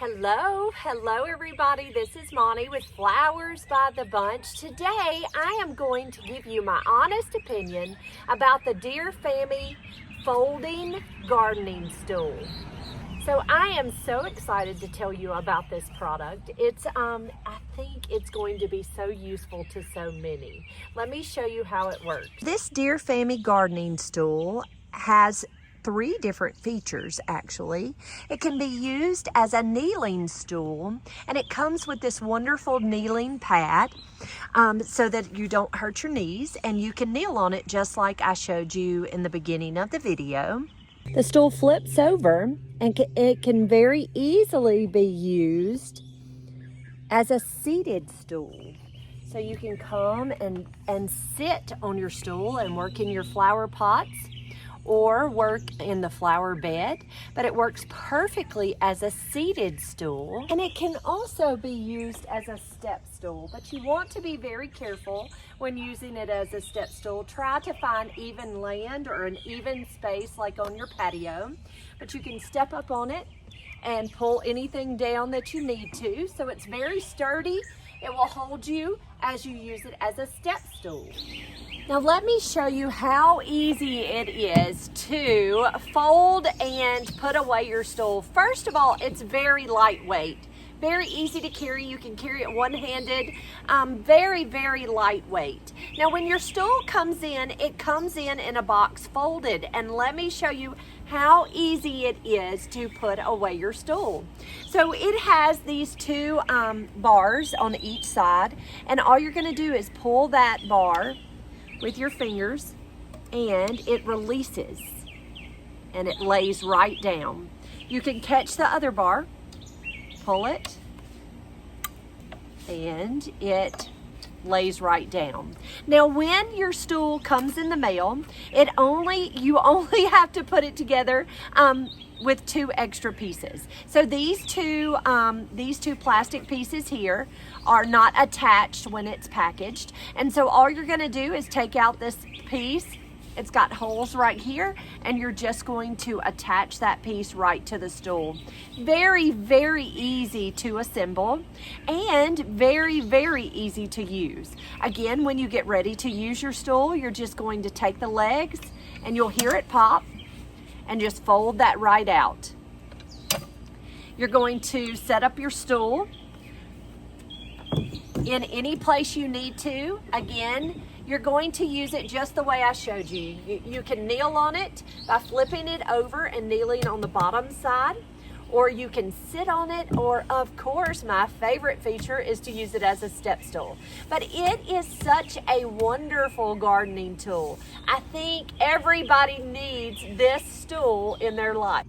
Hello everybody. This is Monty with Flowers by the Bunch. Today I am going to give you my honest opinion about the Deerfamy folding gardening stool. So I am so excited to tell you about this product. I think it's going to be so useful to so many. Let me show you how it works. This Deerfamy gardening stool has 3 different features actually. It can be used as a kneeling stool, and it comes with this wonderful kneeling pad so that you don't hurt your knees, and you can kneel on it just like I showed you in the beginning of the video. The stool flips over, and it can very easily be used as a seated stool. So you can come and sit on your stool and work in your flower pots, or work in the flower bed, but it works perfectly as a seated stool. And it can also be used as a step stool, but you want to be very careful when using it as a step stool. Try to find even land or an even space like on your patio, but you can step up on it and pull anything down that you need to. So it's very sturdy. It will hold you as you use it as a step stool. Now let me show you how easy it is to fold and put away your stool. First of all, it's very lightweight, very easy to carry. You can carry it one-handed, very, very lightweight. Now when your stool comes in, it comes in a box folded, and let me show you how easy it is to put away your stool. So it has these 2 bars on each side, and all you're gonna do is pull that bar with your fingers, and it releases and it lays right down. You can catch the other bar, pull it, and it lays right down. Now when your stool comes in the mail, you only have to put it together with 2 extra pieces. So these two plastic pieces here are not attached when it's packaged, and so all you're going to do is take out this piece. It's got holes right here, and you're just going to attach that piece right to the stool. Very, very easy to assemble, and very, very easy to use. Again, when you get ready to use your stool, you're just going to take the legs, and you'll hear it pop, and just fold that right out. You're going to set up your stool in any place you need to. Again, you're going to use it just the way I showed you. You can kneel on it by flipping it over and kneeling on the bottom side, or you can sit on it, or of course my favorite feature is to use it as a step stool. But it is such a wonderful gardening tool. I think everybody needs this stool in their life.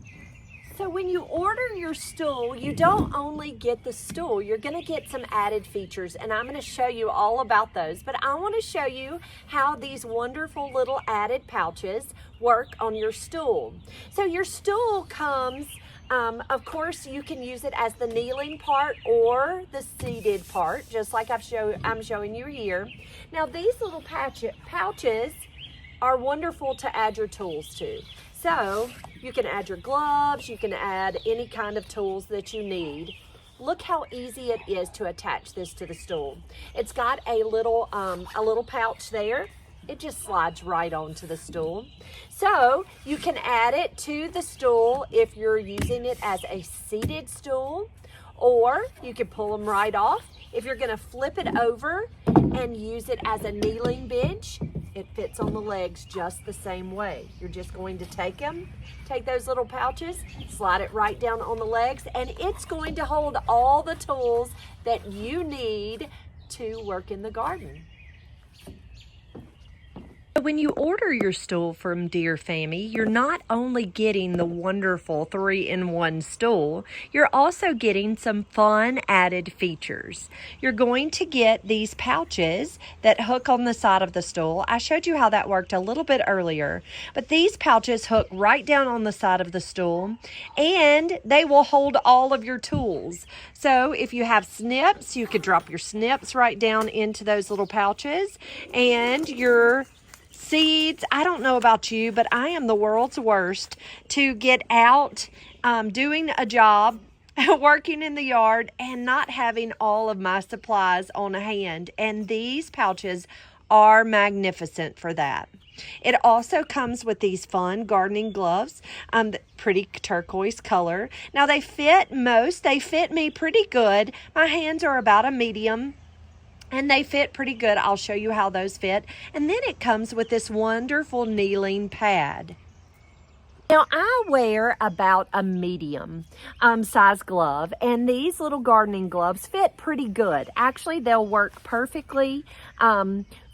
So when you order your stool, you don't only get the stool, you're going to get some added features, and I'm going to show you all about those. But I want to show you how these wonderful little added pouches work on your stool. So your stool comes, of course, you can use it as the kneeling part or the seated part, just like I'm showing you here. Now these little pouches are wonderful to add your tools to. So you can add your gloves, you can add any kind of tools that you need. Look how easy it is to attach this to the stool. It's got a little pouch there. It just slides right onto the stool. So you can add it to the stool if you're using it as a seated stool, or you can pull them right off. If you're gonna flip it over and use it as a kneeling bench, it fits on the legs just the same way. You're just going to take those little pouches, slide it right down on the legs, and it's going to hold all the tools that you need to work in the garden. When you order your stool from Deerfamy, you're not only getting the wonderful 3-in-1 stool, you're also getting some fun added features. You're going to get these pouches that hook on the side of the stool. I showed you how that worked a little bit earlier, but these pouches hook right down on the side of the stool, and they will hold all of your tools. So if you have snips, you could drop your snips right down into those little pouches, and your seeds. I don't know about you, but I am the world's worst to get out doing a job working in the yard and not having all of my supplies on hand. And these pouches are magnificent for that. It also comes with these fun gardening gloves, pretty turquoise color. Now they fit me pretty good. My hands are about a medium, and they fit pretty good. I'll show you how those fit. And then it comes with this wonderful kneeling pad. Now, I wear about a medium size glove, and these little gardening gloves fit pretty good. Actually, they'll work perfectly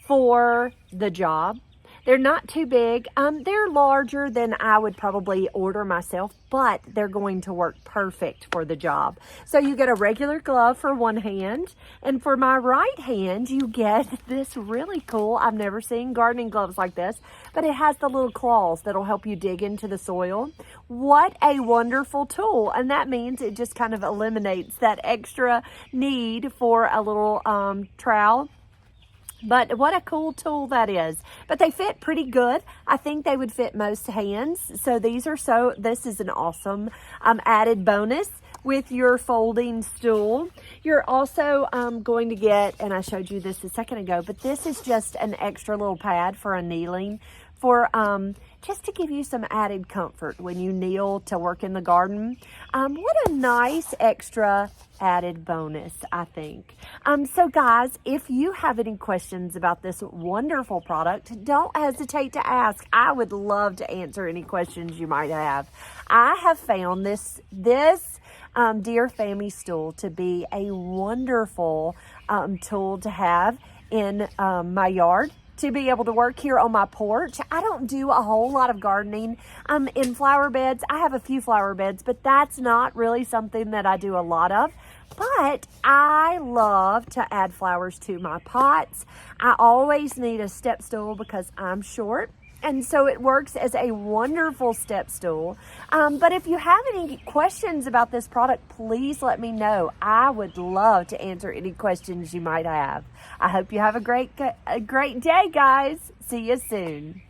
for the job. They're not too big. They're larger than I would probably order myself, but they're going to work perfect for the job. So you get a regular glove for one hand, and for my right hand, you get this really cool, I've never seen gardening gloves like this, but it has the little claws that'll help you dig into the soil. What a wonderful tool. And that means it just kind of eliminates that extra need for a little trowel. But what a cool tool that is. But they fit pretty good. I think they would fit most hands. So this is an awesome added bonus with your folding stool. You're also going to get, and I showed you this a second ago, but this is just an extra little pad for a kneeling, for just to give you some added comfort when you kneel to work in the garden. What a nice extra added bonus, I think. So guys, if you have any questions about this wonderful product, don't hesitate to ask. I would love to answer any questions you might have. I have found this Deerfamy stool to be a wonderful tool to have in my yard, to be able to work here on my porch. I don't do a whole lot of gardening in flower beds. I have a few flower beds, but that's not really something that I do a lot of. But I love to add flowers to my pots. I always need a step stool because I'm short. And so it works as a wonderful step stool. But if you have any questions about this product, please let me know. I would love to answer any questions you might have. I hope you have a great day, guys. See you soon.